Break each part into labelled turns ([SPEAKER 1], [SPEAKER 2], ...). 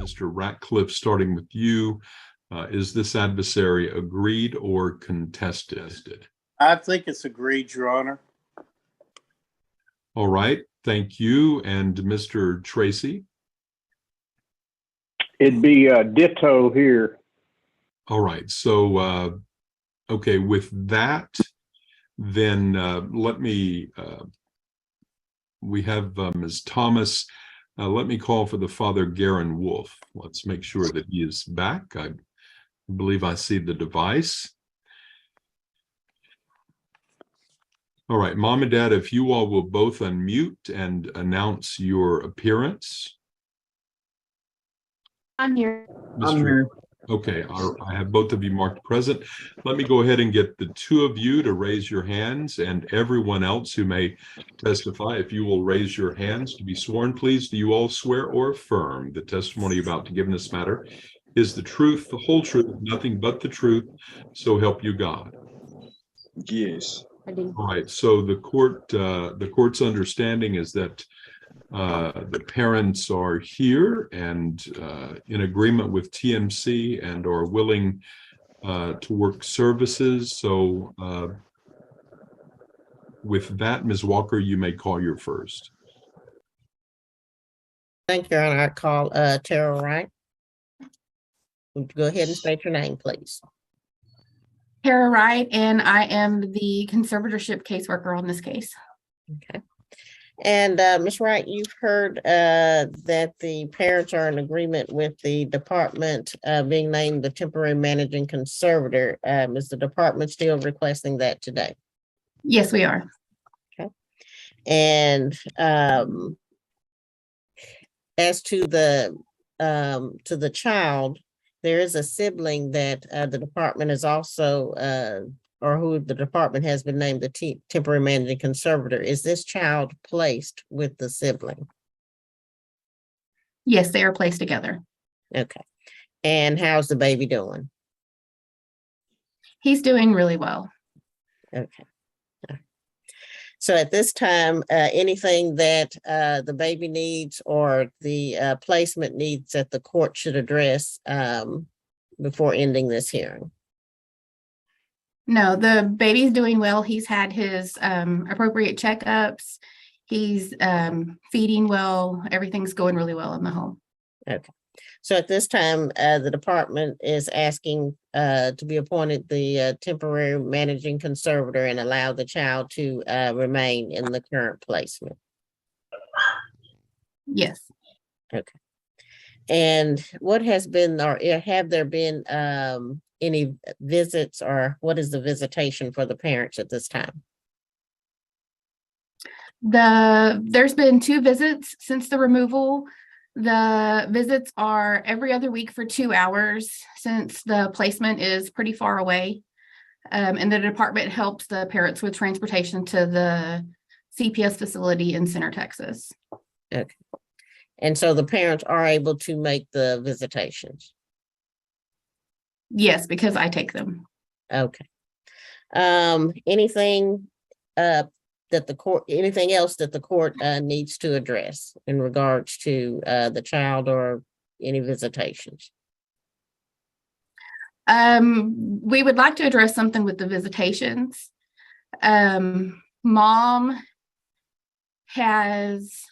[SPEAKER 1] Mr. Ratcliffe, starting with you. Is this adversary agreed or contested?
[SPEAKER 2] I think it's agreed, Your Honor.
[SPEAKER 1] All right, thank you. And Mr. Tracy?
[SPEAKER 3] It'd be ditto here.
[SPEAKER 1] All right, so, okay, with that, then let me, we have Ms. Thomas. Let me call for the Father Garen Wolf. Let's make sure that he is back. I believe I see the device. All right, Mom and Dad, if you all will both unmute and announce your appearance.
[SPEAKER 4] I'm here.
[SPEAKER 1] I'm here. Okay, I have both of you marked present. Let me go ahead and get the two of you to raise your hands, and everyone else who may testify, if you will raise your hands to be sworn, please. Do you all swear or affirm the testimony you're about to give in this matter is the truth, the whole truth, nothing but the truth, so help you God?
[SPEAKER 5] Yes.
[SPEAKER 4] I do.
[SPEAKER 1] All right, so the court's understanding is that the parents are here and in agreement with TMC and are willing to work services. So with that, Ms. Walker, you may call your first.
[SPEAKER 6] Thank you, Your Honor. I call Tara Wright. Would you go ahead and state your name, please?
[SPEAKER 4] Tara Wright, and I am the conservatorship caseworker on this case.
[SPEAKER 6] Okay. And Ms. Wright, you've heard that the parents are in agreement with the department being named the temporary managing conservator. Is the department still requesting that today?
[SPEAKER 4] Yes, we are.
[SPEAKER 6] Okay. And as to the child, there is a sibling that the department is also or who the department has been named the temporary managing conservator. Is this child placed with the sibling?
[SPEAKER 4] Yes, they are placed together.
[SPEAKER 6] Okay. And how's the baby doing?
[SPEAKER 4] He's doing really well.
[SPEAKER 6] Okay. So at this time, anything that the baby needs or the placement needs that the court should address before ending this hearing?
[SPEAKER 4] No, the baby's doing well. He's had his appropriate checkups. He's feeding well. Everything's going really well in the home.
[SPEAKER 6] Okay. So at this time, the department is asking to be appointed the temporary managing conservator and allow the child to remain in the current placement.
[SPEAKER 4] Yes.
[SPEAKER 6] Okay. And what has been, or have there been any visits, or what is the visitation for the parents at this time?
[SPEAKER 4] There's been 2 visits since the removal. The visits are every other week for 2 hours since the placement is pretty far away. And the department helps the parents with transportation to the CPS facility in Center, Texas.
[SPEAKER 6] Okay. And so the parents are able to make the visitations?
[SPEAKER 4] Yes, because I take them.
[SPEAKER 6] Okay. Anything that the court, anything else that the court needs to address in regards to the child or any visitations?
[SPEAKER 4] We would like to address something with the visitations. Mom has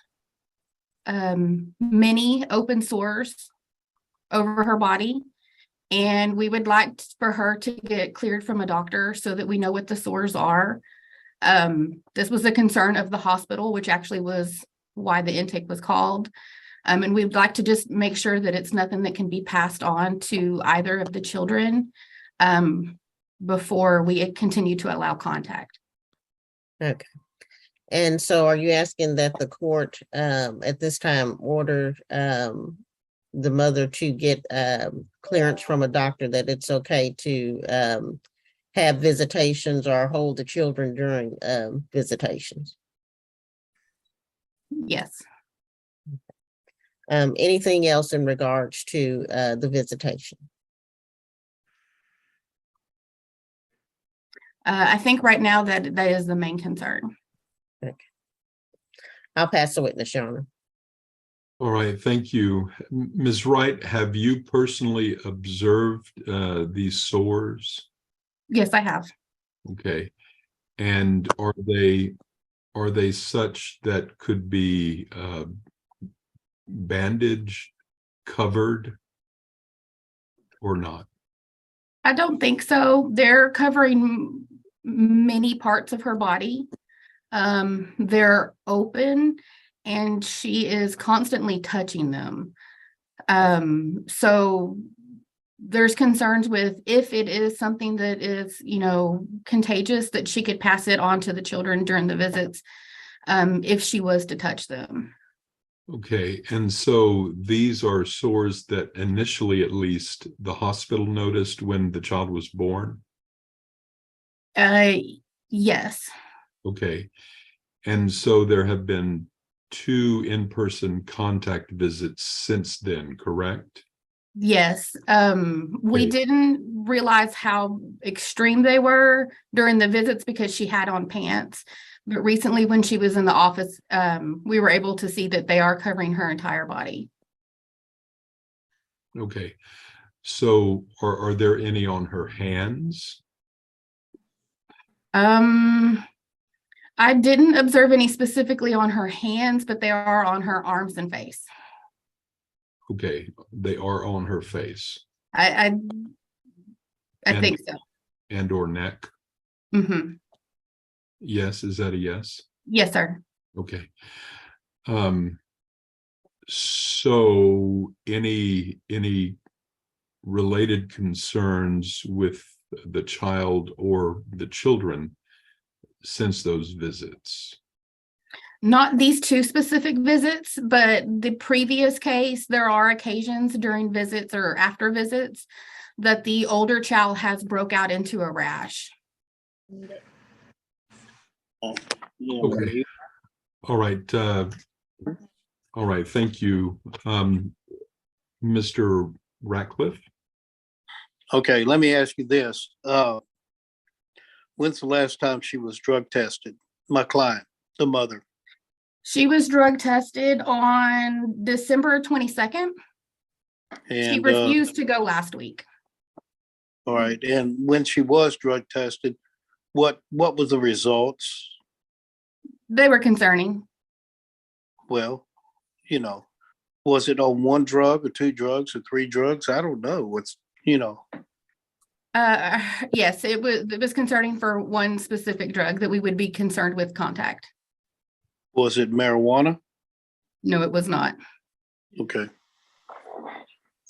[SPEAKER 4] many open sores over her body, and we would like for her to get cleared from a doctor so that we know what the sores are. This was a concern of the hospital, which actually was why the intake was called. And we'd like to just make sure that it's nothing that can be passed on to either of the children before we continue to allow contact.
[SPEAKER 6] Okay. And so are you asking that the court at this time order the mother to get clearance from a doctor that it's okay to have visitations or hold the children during visitations?
[SPEAKER 4] Yes.
[SPEAKER 6] Anything else in regards to the visitation?
[SPEAKER 4] I think right now that is the main concern.
[SPEAKER 6] Okay. I'll pass the witness, Your Honor.
[SPEAKER 1] All right, thank you. Ms. Wright, have you personally observed these sores?
[SPEAKER 4] Yes, I have.
[SPEAKER 1] Okay. And are they such that could be bandaged, covered, or not?
[SPEAKER 4] I don't think so. They're covering many parts of her body. They're open and she is constantly touching them. So there's concerns with if it is something that is, contagious, that she could pass it on to the children during the visits, if she was to touch them.
[SPEAKER 1] Okay, and so these are sores that initially, at least, the hospital noticed when the child was born?
[SPEAKER 4] Uh, yes.
[SPEAKER 1] Okay, and so there have been 2 in-person contact visits since then, correct?
[SPEAKER 4] Yes, we
[SPEAKER 1] Okay.
[SPEAKER 4] didn't realize how extreme they were during the visits because she had on pants. But recently, when she was in the office, we were able to see that they are covering her entire body.
[SPEAKER 1] Okay, so are there any on her hands?
[SPEAKER 4] I didn't observe any specifically on her hands, but they are on her arms and face.
[SPEAKER 1] Okay, they are on her face
[SPEAKER 4] I
[SPEAKER 1] and
[SPEAKER 4] think so.
[SPEAKER 1] and or neck.
[SPEAKER 4] Hmm.
[SPEAKER 1] Yes, is that a yes?
[SPEAKER 4] Yes, sir.
[SPEAKER 1] Okay. So any related concerns with the child or the children since those visits?
[SPEAKER 4] Not these 2 specific visits, but the previous case, there are occasions during visits or after visits that the older child has broke out into a rash.
[SPEAKER 2] Yeah,
[SPEAKER 1] Okay. All right. All right. Thank you. Mr. Ratcliffe?
[SPEAKER 2] Okay, let me ask you this. When's the last time she was drug tested? My client, the mother.
[SPEAKER 4] She was drug tested on December 22nd. She
[SPEAKER 2] And
[SPEAKER 4] refused to go last week.
[SPEAKER 2] all right, and when she was drug tested, what was the results?
[SPEAKER 4] They were concerning.
[SPEAKER 2] Well, was it on 1 drug or 2 drugs or 3 drugs? I don't know.
[SPEAKER 4] Yes, it was concerning for one specific drug that we would be concerned with contact.
[SPEAKER 2] Was it marijuana?
[SPEAKER 4] No, it was not.
[SPEAKER 2] Okay.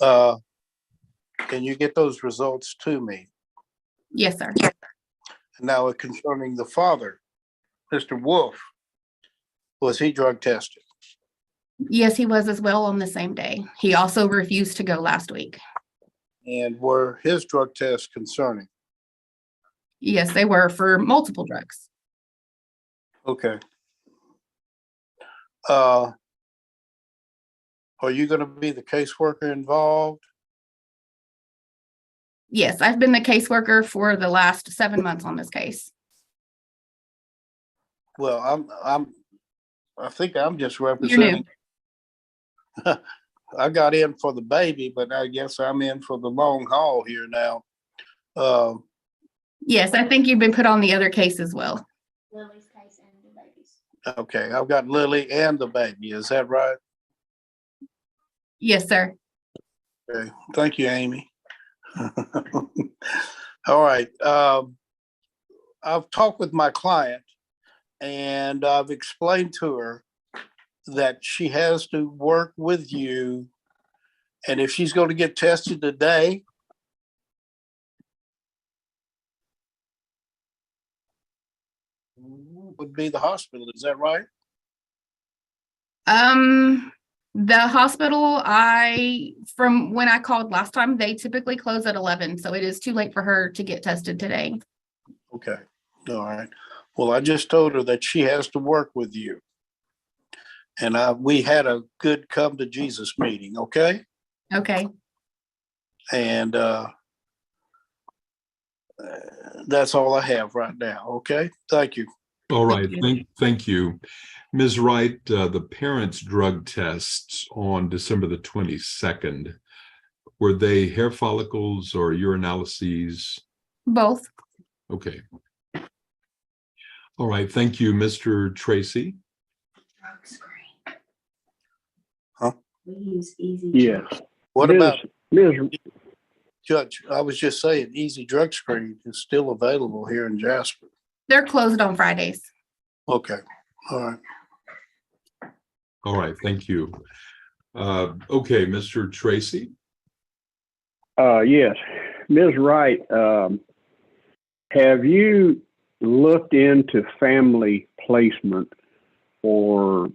[SPEAKER 2] Can you get those results to me?
[SPEAKER 4] Yes, sir.
[SPEAKER 2] Now, concerning the father, Mr. Wolf, was he drug tested?
[SPEAKER 4] Yes, he was as well on the same day. He also refused to go last week.
[SPEAKER 2] And were his drug tests concerning?
[SPEAKER 4] Yes, they were for multiple drugs.
[SPEAKER 2] Okay. Are you going to be the caseworker involved?
[SPEAKER 4] Yes, I've been the caseworker for the last 7 months on this case.
[SPEAKER 2] Well, I think I'm just
[SPEAKER 4] You're
[SPEAKER 2] representing.
[SPEAKER 4] new.
[SPEAKER 2] I got in for the baby, but I guess I'm in for the long haul here now.
[SPEAKER 4] Yes, I think you've been put on the other case as well.
[SPEAKER 7] Lily's case and the baby's.
[SPEAKER 2] Okay, I've got Lily and the baby. Is that right?
[SPEAKER 4] Yes, sir.
[SPEAKER 2] Okay, thank you, Amy. All right. I've talked with my client and I've explained to her that she has to work with you. And if she's going to get tested today, would be the hospital. Is that right?
[SPEAKER 4] The hospital, from when I called last time, they typically close at 11, so it is too late for her to get tested today.
[SPEAKER 2] Okay. All right. Well, I just told her that she has to work with you. And we had a good come to Jesus meeting, okay?
[SPEAKER 4] Okay.
[SPEAKER 2] And that's all I have right now, okay? Thank you.
[SPEAKER 1] All right,
[SPEAKER 4] you.
[SPEAKER 1] thank you. Ms. Wright, the parents' drug tests on December the 22nd, were they hair follicles or urinalyses?
[SPEAKER 4] Both.
[SPEAKER 1] Okay. All right, thank you, Mr. Tracy.
[SPEAKER 7] Drug screen.
[SPEAKER 2] Huh?
[SPEAKER 7] We use easy.
[SPEAKER 3] Yes.
[SPEAKER 2] What
[SPEAKER 3] Ms.
[SPEAKER 2] about,
[SPEAKER 3] Ms.
[SPEAKER 2] Judge, I was just saying, Easy Drug Screen is still available here in Jasper.
[SPEAKER 4] They're closed on Fridays.
[SPEAKER 2] Okay, all right.
[SPEAKER 1] All right, thank you. Okay, Mr. Tracy.
[SPEAKER 3] Yes, Ms. Wright, have you looked into family placement for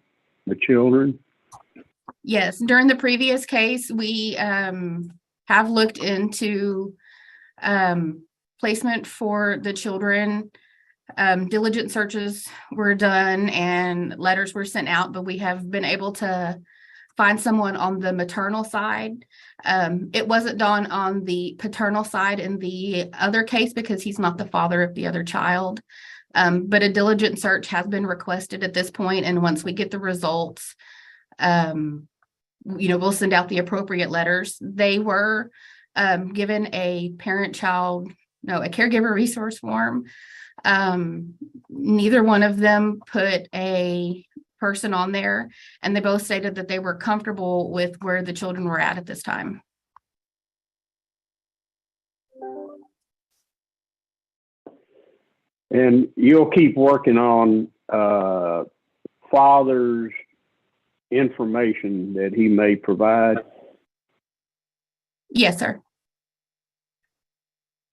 [SPEAKER 3] the children?
[SPEAKER 4] Yes, during the previous case, we have looked into placement for the children. Diligent searches were done and letters were sent out, but we have been able to find someone on the maternal side. It wasn't done on the paternal side in the other case because he's not the father of the other child. But a diligent search has been requested at this point, and once we get the results, we'll send out the appropriate letters. They were given a a caregiver resource form. Neither one of them put a person on there, and they both stated that they were comfortable with where the children were at this time.
[SPEAKER 3] And you'll keep working on father's information that he may provide?
[SPEAKER 4] Yes, sir.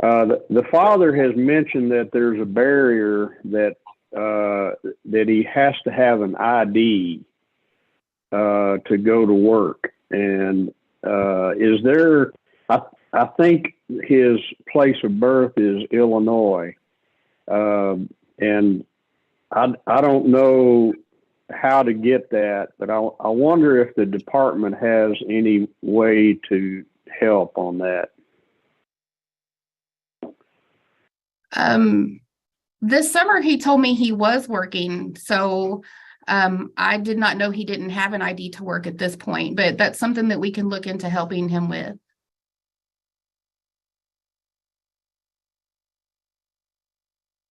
[SPEAKER 3] The father has mentioned that there's a barrier that he has to have an ID to go to work. And is there? I think his place of birth is Illinois, and I don't know how to get that, but I wonder if the department has any way to help on that.
[SPEAKER 4] This summer he told me he was working, so I did not know he didn't have an ID to work at this point, but that's something that we can look into helping him with.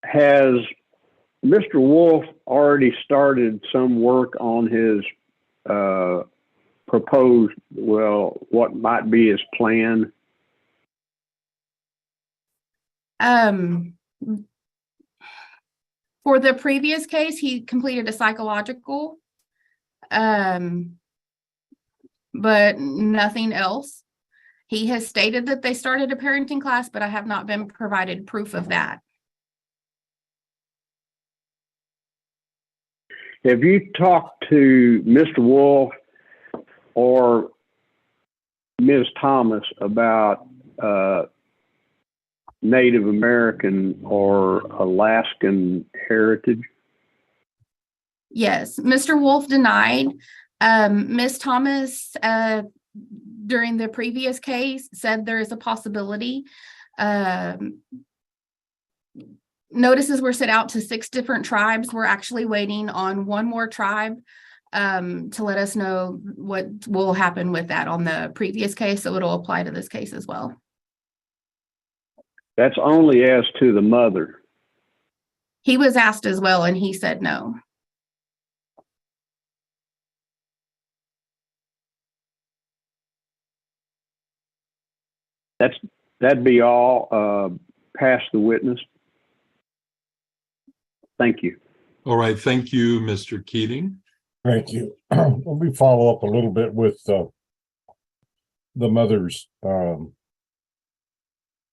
[SPEAKER 3] Has Mr. Wolf already started some work on his proposed, what might be his plan?
[SPEAKER 4] For the previous case, he completed a psychological, but nothing else. He has stated that they started a parenting class, but I have not been provided proof of that.
[SPEAKER 3] Have you talked to Mr. Wolf or Ms. Thomas about Native American or Alaskan heritage?
[SPEAKER 4] Yes, Mr. Wolf denied. Ms. Thomas, during the previous case, said there is a possibility. Notices were sent out to 6 different tribes. We're actually waiting on one more tribe to let us know what will happen with that on the previous case, so it'll apply to this case as well.
[SPEAKER 3] That's only as to the mother.
[SPEAKER 4] He was asked as well, and he said no.
[SPEAKER 3] That'd be all. Pass the witness. Thank you.
[SPEAKER 1] All right, thank you, Mr. Keating.
[SPEAKER 8] Thank you. Let me follow up a little bit with the mother's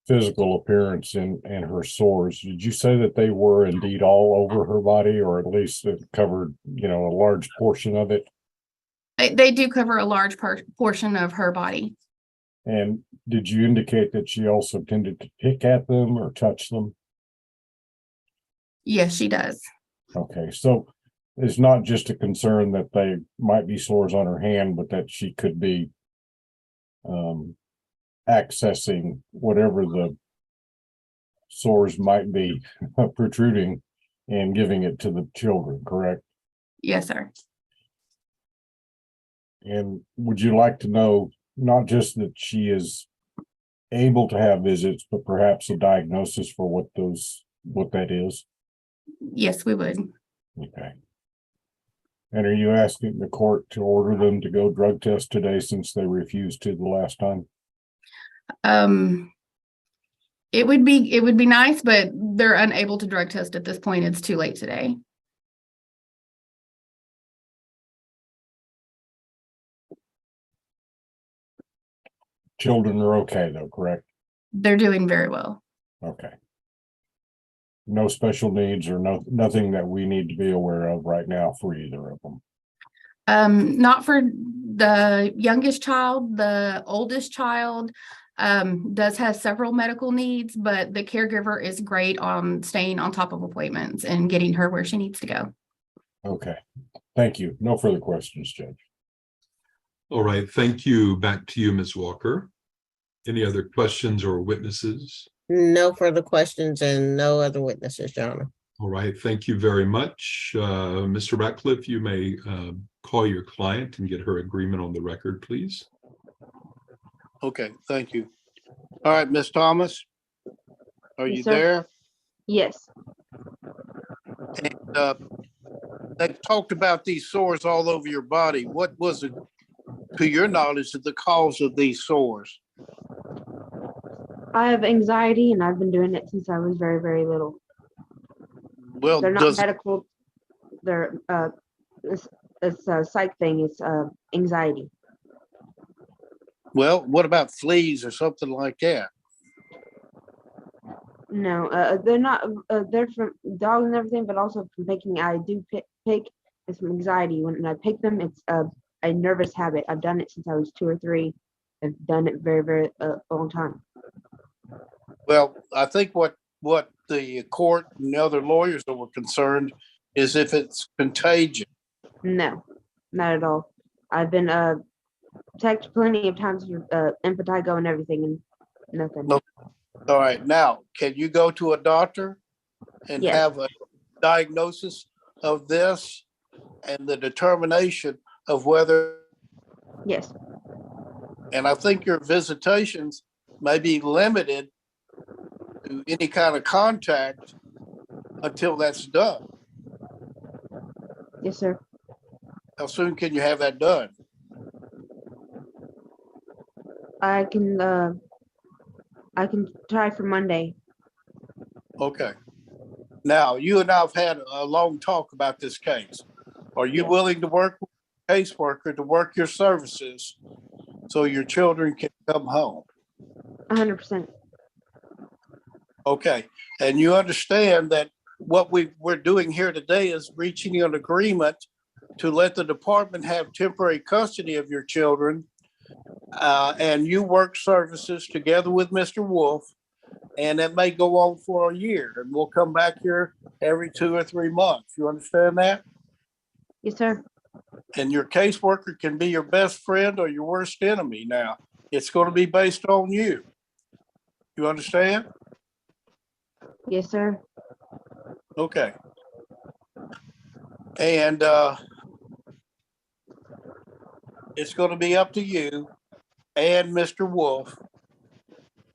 [SPEAKER 8] physical appearance and her sores. Did you say that they were indeed all over her body, or at least it covered, a large portion of it?
[SPEAKER 4] They do cover a large portion of her body.
[SPEAKER 8] And did you indicate that she also tended to pick at them or touch them?
[SPEAKER 4] Yes, she does.
[SPEAKER 8] Okay, so it's not just a concern that they might be sores on her hand, but that she could be accessing whatever the sores might be protruding and giving it to the children, correct?
[SPEAKER 4] Yes, sir.
[SPEAKER 8] And would you like to know not just that she is able to have visits, but perhaps a diagnosis for what that is?
[SPEAKER 4] Yes, we would.
[SPEAKER 8] Okay. And are you asking the court to order them to go drug test today since they refused to the last time?
[SPEAKER 4] It would be nice, but they're unable to drug test at this point. It's too late today.
[SPEAKER 8] Children are okay though, correct?
[SPEAKER 4] They're doing very well.
[SPEAKER 8] Okay. No special needs or nothing that we need to be aware of right now for either of them.
[SPEAKER 4] Not for the youngest child. The oldest child does have several medical needs, but the caregiver is great on staying on top of appointments and getting her where she needs to go.
[SPEAKER 8] Okay. Thank you. No further questions, Judge.
[SPEAKER 1] All right, thank you. Back to you, Ms. Walker. Any other questions or witnesses?
[SPEAKER 6] No further questions and no other witnesses, Your Honor.
[SPEAKER 1] All right, thank you very much. Mr. Ratcliffe, you may call your client and get her agreement on the record, please.
[SPEAKER 2] Okay, thank you. All right, Ms. Thomas, are
[SPEAKER 7] Yes,
[SPEAKER 2] you
[SPEAKER 7] sir.
[SPEAKER 2] there?
[SPEAKER 7] Yes.
[SPEAKER 2] And they talked about these sores all over your body. What was it, to your knowledge, the cause of these sores?
[SPEAKER 7] I have anxiety and I've been doing it since I was very, very little.
[SPEAKER 2] Well,
[SPEAKER 7] They're not
[SPEAKER 2] does,
[SPEAKER 7] medical. They're it's a psych thing. It's anxiety.
[SPEAKER 2] well, what about fleas or something like that?
[SPEAKER 7] No, they're not. They're from dogs and everything, but also from picking. I do pick. It's from anxiety. When I pick them, it's a nervous habit. I've done it since I was 2 or 3. I've done it very, very long time.
[SPEAKER 2] Well, I think what the court and the other lawyers that were concerned is if it's contagious.
[SPEAKER 7] No, not at all. I've been checked plenty of times with impetigo and everything, and nothing.
[SPEAKER 2] No. All right, now, can you go to a doctor and
[SPEAKER 7] Yes.
[SPEAKER 2] have a diagnosis of this and the determination of whether,
[SPEAKER 7] Yes.
[SPEAKER 2] and I think your visitations may be limited to any kind of contact until that's done.
[SPEAKER 7] Yes, sir.
[SPEAKER 2] How soon can you have that done?
[SPEAKER 7] I can try for Monday.
[SPEAKER 2] Okay. Now, you and I have had a long talk about this case. Are you
[SPEAKER 7] Yes.
[SPEAKER 2] willing to work with a caseworker to work your services so your children can come home?
[SPEAKER 7] 100%.
[SPEAKER 2] Okay. And you understand that what we're doing here today is reaching an agreement to let the department have temporary custody of your children. And you work services together with Mr. Wolf, and it may go on for a year, and we'll come back here every 2 or 3 months. You understand that?
[SPEAKER 7] Yes, sir.
[SPEAKER 2] And your caseworker can be your best friend or your worst enemy. Now, it's going to be based on you. You understand?
[SPEAKER 7] Yes, sir.
[SPEAKER 2] Okay. And it's going to be up to you and Mr. Wolf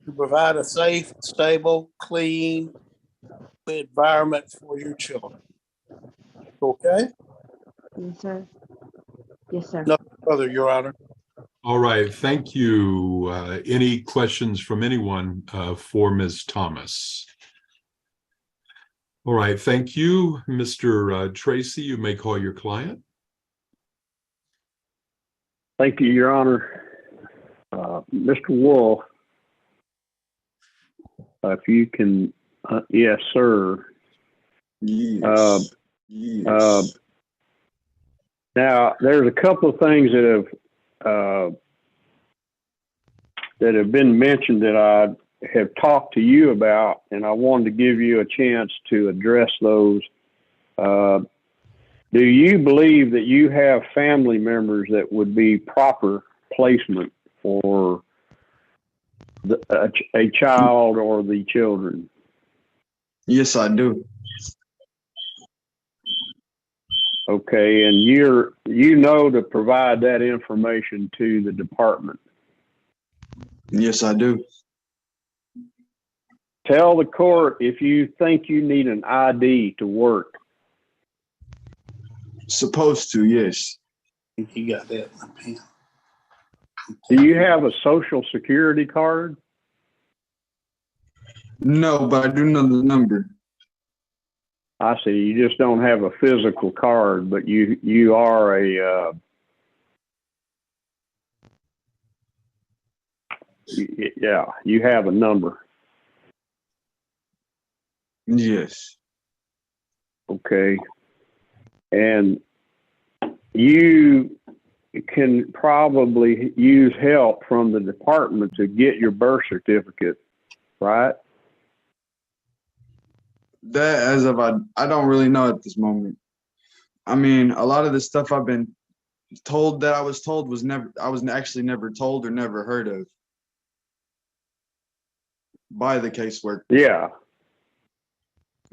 [SPEAKER 2] to provide a safe, stable, clean environment for your children. Okay?
[SPEAKER 7] Yes, sir. Yes, sir.
[SPEAKER 2] No further, Your Honor.
[SPEAKER 1] All right, thank you. Any questions from anyone for Ms. Thomas? All right, thank you. Mr. Tracy, you may call your client.
[SPEAKER 3] Thank you, Your Honor. Mr. Wolf, if you can, yes, sir.
[SPEAKER 5] Yes. Yes.
[SPEAKER 3] Now, there's a couple of things that have been mentioned that I have talked to you about, and I wanted to give you a chance to address those. Do you believe that you have family members that would be proper placement for a child or the children?
[SPEAKER 5] Yes, I do.
[SPEAKER 3] Okay, and you know to provide that information to the department.
[SPEAKER 5] Yes, I do.
[SPEAKER 3] Tell the court if you think you need an ID to work.
[SPEAKER 5] Supposed to, yes.
[SPEAKER 2] He got that in the pen.
[SPEAKER 3] Do you have a social security card?
[SPEAKER 5] No, but I do know the number.
[SPEAKER 3] I see. You just don't have a physical card, but you are a yeah, you have a number.
[SPEAKER 5] Yes.
[SPEAKER 3] Okay. And you can probably use help from the department to get your birth certificate, right?
[SPEAKER 5] That as of I don't really know at this moment. I mean, a lot of the stuff I've been told that I was told was never, I was actually never told or never heard of by the caseworker.
[SPEAKER 3] Yeah.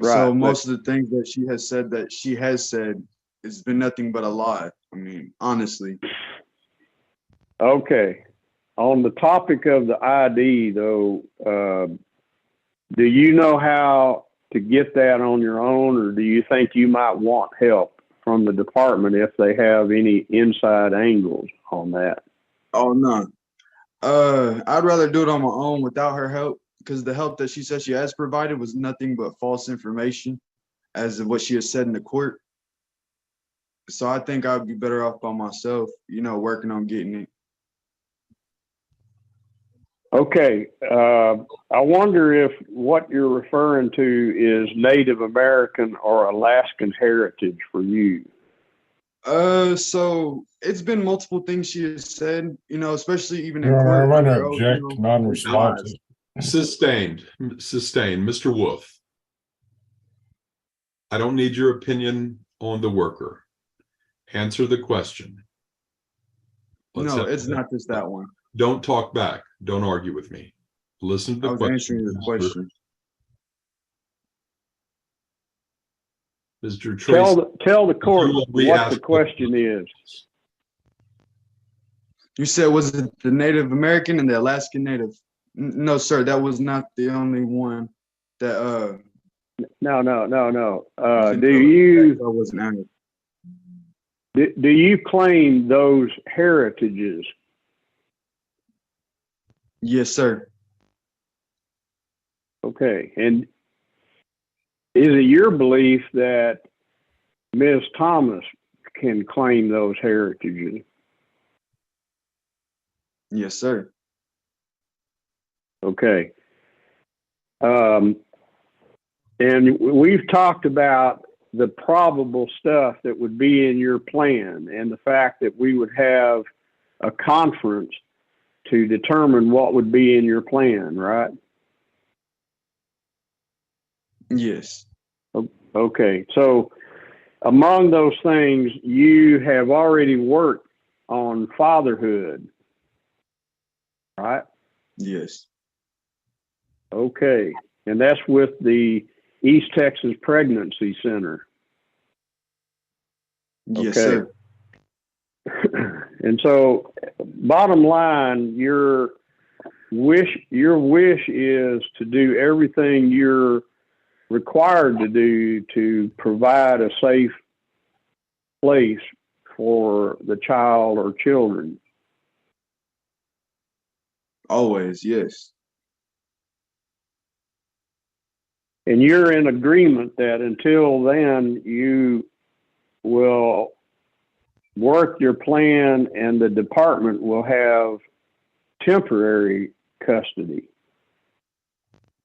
[SPEAKER 3] Right.
[SPEAKER 5] So most of the things that she has said it's been nothing but a lie. I mean, honestly.
[SPEAKER 3] Okay. On the topic of the ID, though, do you know how to get that on your own, or do you think you might want help from the department if they have any inside angles on that?
[SPEAKER 5] Oh no. I'd rather do it on my own without her help, because the help that she said she has provided was nothing but false information as of what she has said in the court. So I think I'd be better off by myself, working on getting it.
[SPEAKER 3] Okay. I wonder if what you're referring to is Native American or Alaskan heritage for you.
[SPEAKER 5] So it's been multiple things she has said, especially even in
[SPEAKER 8] Your Honor,
[SPEAKER 5] court.
[SPEAKER 8] I'm going to
[SPEAKER 5] under oath,
[SPEAKER 8] object, non-responsive.
[SPEAKER 1] Sustained. Mr. Wolf. I don't need your opinion on the worker. Answer the question.
[SPEAKER 5] No, it's not just that one.
[SPEAKER 1] Don't talk back. Don't argue with me. Listen to the
[SPEAKER 5] I was
[SPEAKER 1] question.
[SPEAKER 5] answering your question.
[SPEAKER 1] Mr. Tracy.
[SPEAKER 3] Tell the court
[SPEAKER 1] you will
[SPEAKER 3] what
[SPEAKER 1] re-ask
[SPEAKER 3] the question is.
[SPEAKER 5] You said, was it the Native American and the Alaskan Native? No, sir, that was not the only one that
[SPEAKER 3] No. Do you claim those heritages?
[SPEAKER 5] Yes, sir.
[SPEAKER 3] Okay. And is it your belief that Ms. Thomas can claim those heritages?
[SPEAKER 5] Yes, sir.
[SPEAKER 3] Okay. And we've talked about the probable stuff that would be in your plan and the fact that we would have a conference to determine what would be in your plan, right?
[SPEAKER 5] Yes.
[SPEAKER 3] Okay. So among those things, you have already worked on fatherhood, right?
[SPEAKER 5] Yes.
[SPEAKER 3] Okay. And that's with the East Texas Pregnancy Center.
[SPEAKER 5] Yes,
[SPEAKER 3] Okay.
[SPEAKER 5] sir.
[SPEAKER 3] And so bottom line, your wish is to do everything you're required to do to provide a safe place for the child or children.
[SPEAKER 5] Always, yes.
[SPEAKER 3] And you're in agreement that until then you will work your plan and the department will have temporary custody.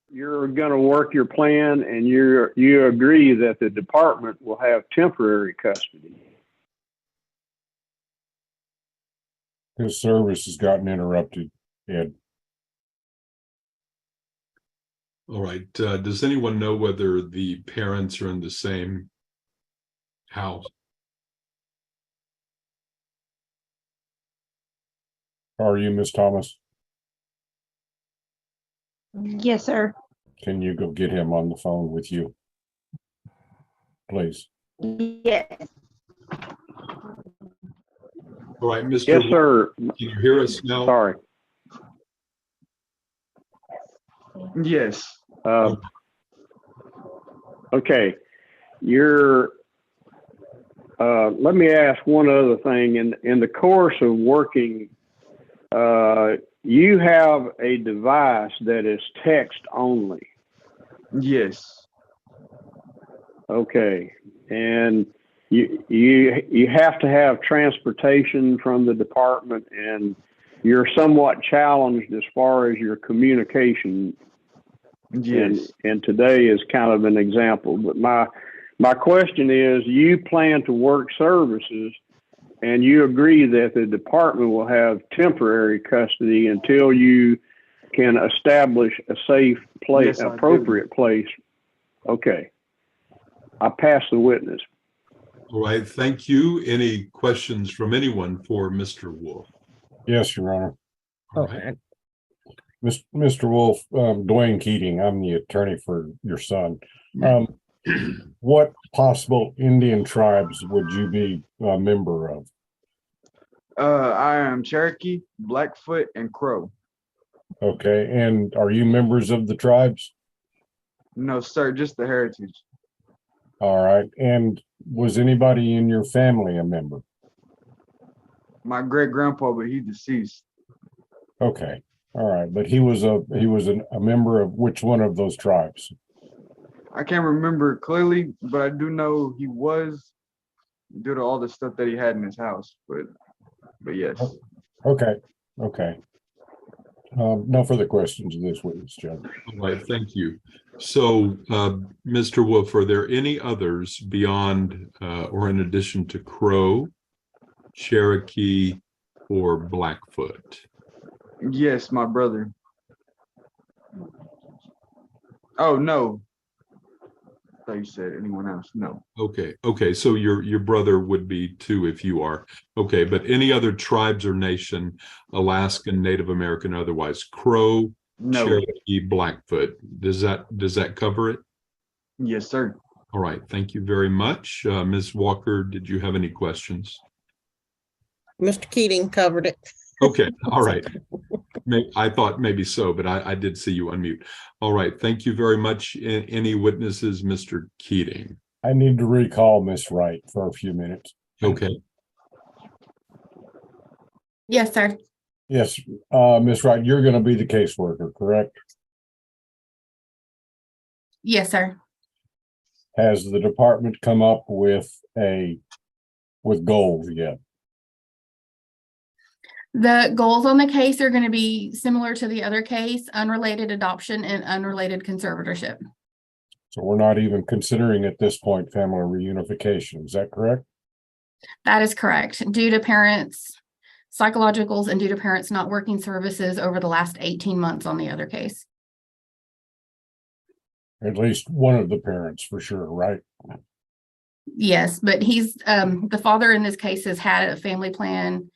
[SPEAKER 3] You're going to work your plan and you agree that the department will have temporary custody.
[SPEAKER 8] His service has gotten interrupted, Ed.
[SPEAKER 1] All right. Does anyone know whether the parents are in the same house?
[SPEAKER 8] How are you, Miss Thomas?
[SPEAKER 7] Yes, sir.
[SPEAKER 8] Can you go get him on the phone with you? Please.
[SPEAKER 7] Yes.
[SPEAKER 1] All right, Mr.
[SPEAKER 3] Yes,
[SPEAKER 1] Wolf,
[SPEAKER 3] sir.
[SPEAKER 1] can you hear us now?
[SPEAKER 3] Sorry.
[SPEAKER 5] Yes.
[SPEAKER 3] Okay. Let me ask one other thing. In the course of working, you have a device that is text only.
[SPEAKER 5] Yes.
[SPEAKER 3] Okay. And you have to have transportation from the department, and you're somewhat challenged as far as your communication.
[SPEAKER 5] Yes.
[SPEAKER 3] And today is kind of an example. But my question is, you plan to work services, and you agree that the department will have temporary custody until you can establish a safe place,
[SPEAKER 5] Yes, I do.
[SPEAKER 3] appropriate place. Okay. I pass the witness.
[SPEAKER 1] All right, thank you. Any questions from anyone for Mr. Wolf?
[SPEAKER 8] Yes, Your Honor.
[SPEAKER 1] All right.
[SPEAKER 8] Mr. Wolf, Dwayne Keating, I'm the attorney for your son. What possible Indian tribes would you be a member of?
[SPEAKER 5] I am Cherokee, Blackfoot, and Crow.
[SPEAKER 8] Okay, and are you members of the tribes?
[SPEAKER 5] No, sir, just the heritage.
[SPEAKER 8] All right, and was anybody in your family a member?
[SPEAKER 5] My great grandpa, but he's deceased.
[SPEAKER 8] Okay, all right, but he was a member of which one of those tribes?
[SPEAKER 5] I can't remember clearly, but I do know he was due to all the stuff that he had in his house. But yes.
[SPEAKER 8] Okay. No further questions of this witness, Judge.
[SPEAKER 1] All right, thank you. So, Mr. Wolf, are there any others beyond or in addition to Crow, Cherokee, or Blackfoot?
[SPEAKER 5] Yes, my brother. Oh, no. I thought you said anyone else. No.
[SPEAKER 1] Okay, so your brother would be too if you are. Okay, but any other tribes or nation, Alaskan, Native American, otherwise, Crow,
[SPEAKER 5] No.
[SPEAKER 1] Cherokee, Blackfoot, does that cover it?
[SPEAKER 5] Yes, sir.
[SPEAKER 1] All right, thank you very much. Ms. Walker, did you have any questions?
[SPEAKER 6] Mr. Keating covered it.
[SPEAKER 1] Okay, all right. I thought maybe so, but I did see you unmute. All right, thank you very much. Any witnesses, Mr. Keating?
[SPEAKER 8] I need to recall Miss Wright for a few minutes.
[SPEAKER 1] Okay,
[SPEAKER 4] Yes, sir.
[SPEAKER 8] Yes, Miss Wright, you're going to be the caseworker, correct?
[SPEAKER 4] Yes, sir.
[SPEAKER 8] Has the department come up with goals yet?
[SPEAKER 4] The goals on the case are going to be similar to the other case, unrelated adoption and unrelated conservatorship.
[SPEAKER 8] So we're not even considering at this point family reunification. Is that correct?
[SPEAKER 4] That is correct. Due to parents' psychologicals and due to parents not working services over the last 18 months on the other case.
[SPEAKER 8] At least one of the parents for sure, right?
[SPEAKER 4] Yes, but he's the father in this case has had a family plan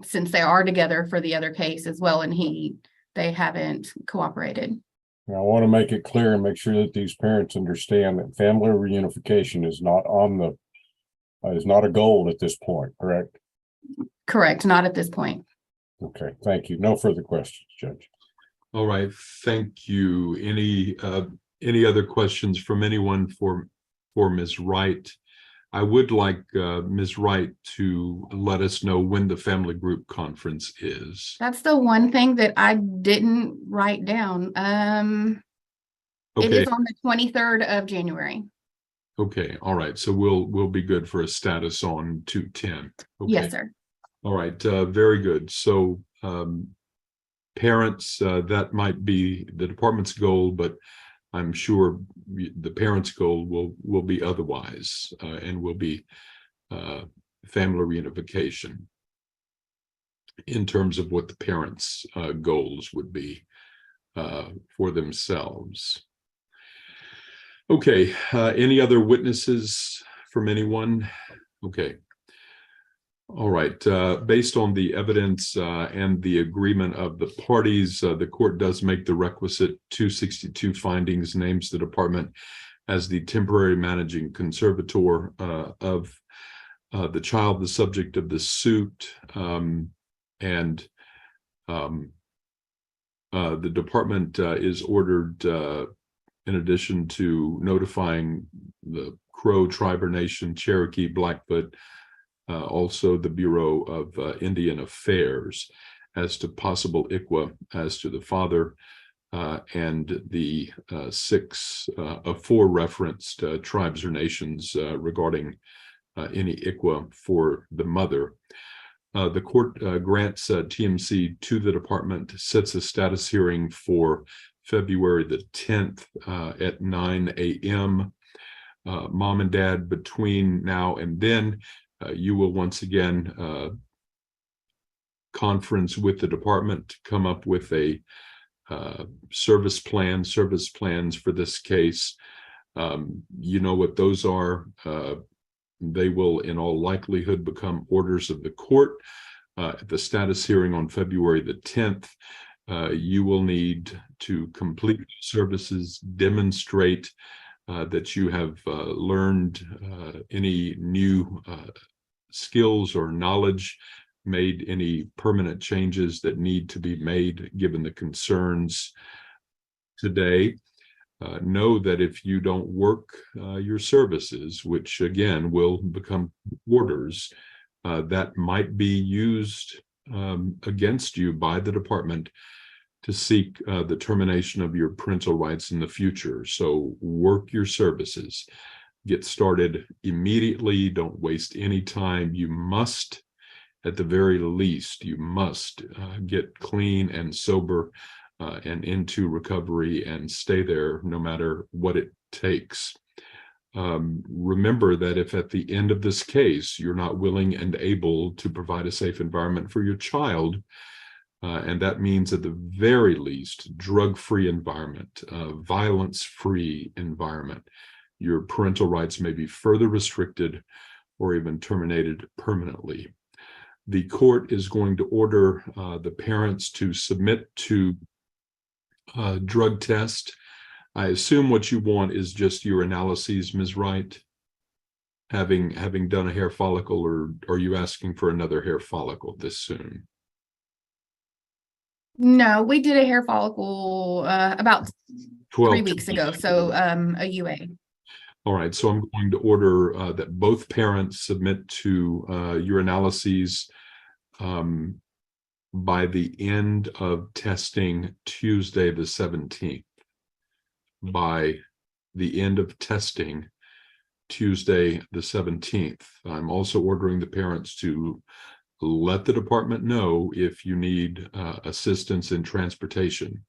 [SPEAKER 4] since they are together for the other case as well, and they haven't cooperated.
[SPEAKER 8] And I want to make it clear and make sure that these parents understand that family reunification is not is not a goal at this point, correct?
[SPEAKER 4] Correct, not at this point.
[SPEAKER 8] Okay, thank you. No further questions, Judge.
[SPEAKER 1] all right, thank you. Any other questions from anyone for Ms. Wright? I would like Ms. Wright to let us know when the family group conference is.
[SPEAKER 4] That's the one thing that I didn't write down. It
[SPEAKER 1] Okay,
[SPEAKER 4] is on the 23rd of January.
[SPEAKER 1] okay, all right. So we'll be good for a status on 210. Okay.
[SPEAKER 4] Yes, sir.
[SPEAKER 1] All right, very good. So parents, that might be the department's goal, but I'm sure the parents' goal will be otherwise, and will be family reunification in terms of what the parents' goals would be for themselves. Okay, any other witnesses from anyone? Okay. All right, based on the evidence and the agreement of the parties, the court does make the requisite 262 findings, names the department as the temporary managing conservator of the child the subject of the suit, and the department is ordered, in addition to notifying the Crow, Tribe or Nation, Cherokee, Blackfoot, also the Bureau of Indian Affairs, as to possible ICWA as to the father, and the four referenced tribes or nations regarding any ICWA for the mother. The court grants TMC to the department, sets a status hearing for February the 10th at 9 a.m. Mom and dad, between now and then, you will once again conference with the department to come up with a service plans for this case. You know what those are. They will in all likelihood become orders of the court. At the status hearing on February the 10th, you will need to complete services, demonstrate that you have learned any new skills or knowledge, made any permanent changes that need to be made given the concerns today. Know that if you don't work your services, which again will become orders, that might be used against you by the department to seek the termination of your parental rights in the future. So work your services, get started immediately, don't waste any time. You must, at the very least, you must get clean and sober and into recovery and stay there no matter what it takes. Remember that if at the end of this case, you're not willing and able to provide a safe environment for your child, and that means at the very least, drug-free environment, violence-free environment, your parental rights may be further restricted or even terminated permanently. The court is going to order the parents to submit to a drug test. I assume what you want is just your analyses, Ms. Wright, having done a hair follicle, or are you asking for another hair follicle this soon?
[SPEAKER 4] No, we did a hair follicle about 3 weeks ago, so a UA.
[SPEAKER 1] All right, so I'm going to order that both parents submit to your analyses by the end of testing Tuesday the 17th. By the end of testing Tuesday the 17th. I'm also ordering the parents to let the department know if you need assistance in transportation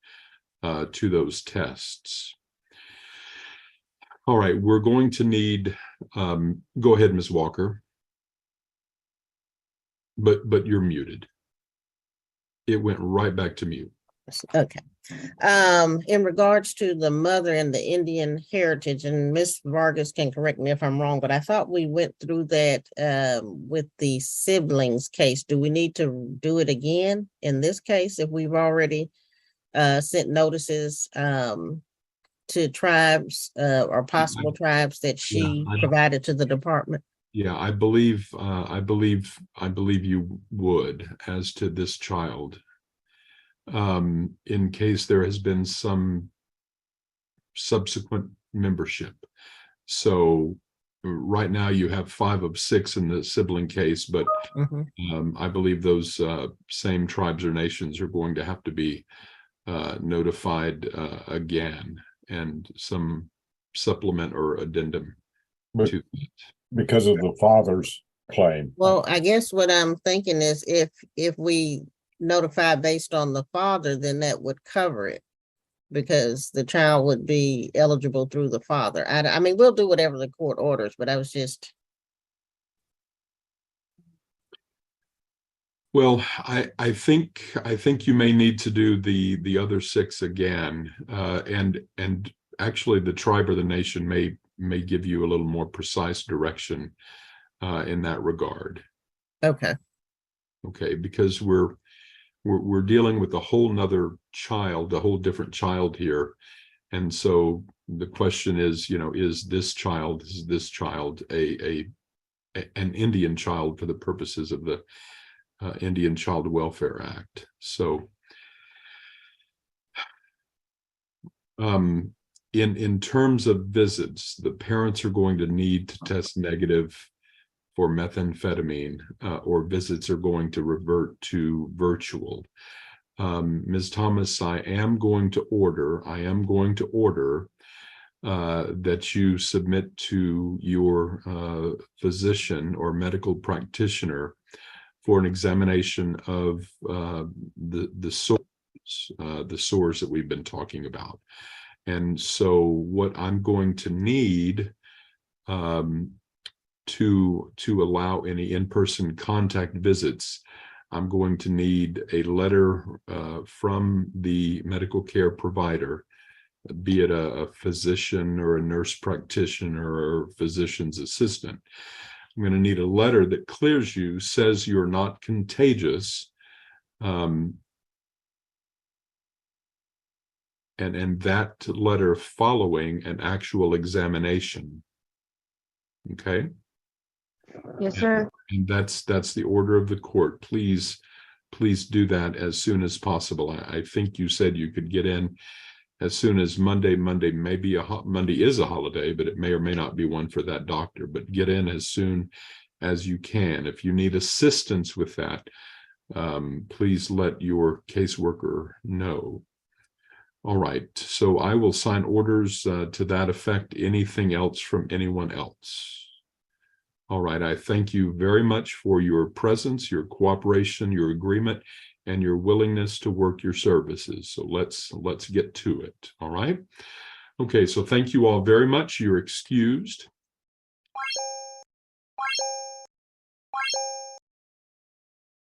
[SPEAKER 1] to those tests. All right, we're going to need, go ahead, Ms. Walker. But you're muted. It went right back to mute.
[SPEAKER 6] Okay. In regards to the mother and the Indian heritage, and Miss Vargas can correct me if I'm wrong, but I thought we went through that with the siblings case. Do we need to do it again in this case if we've already sent notices to tribes or possible tribes that she provided to the department?
[SPEAKER 1] Yeah, I believe you would, as to this child. In case there has been some subsequent membership. So right now you have 5 of 6 in the sibling case, but I believe those same tribes or nations are going to have to be notified again, and some supplement or addendum to it.
[SPEAKER 8] Because of the father's claim.
[SPEAKER 6] Well, I guess what I'm thinking is if we notify based on the father, then that would cover it, because the child would be eligible through the father. I mean, we'll do whatever the court orders, but I was just.
[SPEAKER 1] Well, I think you may need to do the other 6 again, and actually the tribe or the nation may give you a little more precise direction in that regard.
[SPEAKER 6] Okay.
[SPEAKER 1] Okay, because we're dealing with a whole nother child, a whole different child here. And so the question is, is this child a an Indian child for the purposes of the Indian Child Welfare Act. So in terms of visits, the parents are going to need to test negative for methamphetamine, or visits are going to revert to virtual. Ms. Thomas, I am going to order that you submit to your physician or medical practitioner for an examination of the sores that we've been talking about. And so what I'm going to need to allow any in-person contact visits, I'm going to need a letter from the medical care provider, be it a physician or a nurse practitioner or physician's assistant. I'm going to need a letter that clears you, says you're not contagious, and that letter following an actual examination. Okay.
[SPEAKER 7] Yes, sir.
[SPEAKER 1] And that's the order of the court. Please do that as soon as possible. I think you said you could get in as soon as Monday. Monday is a holiday, but it may or may not be one for that doctor. But get in as soon as you can. If you need assistance with that, please let your caseworker know. All right, so I will sign orders to that effect. Anything else from anyone else? All right, I thank you very much for your presence, your cooperation, your agreement, and your willingness to work your services. So let's get to it. All right. Okay, so thank you all very much. You're excused.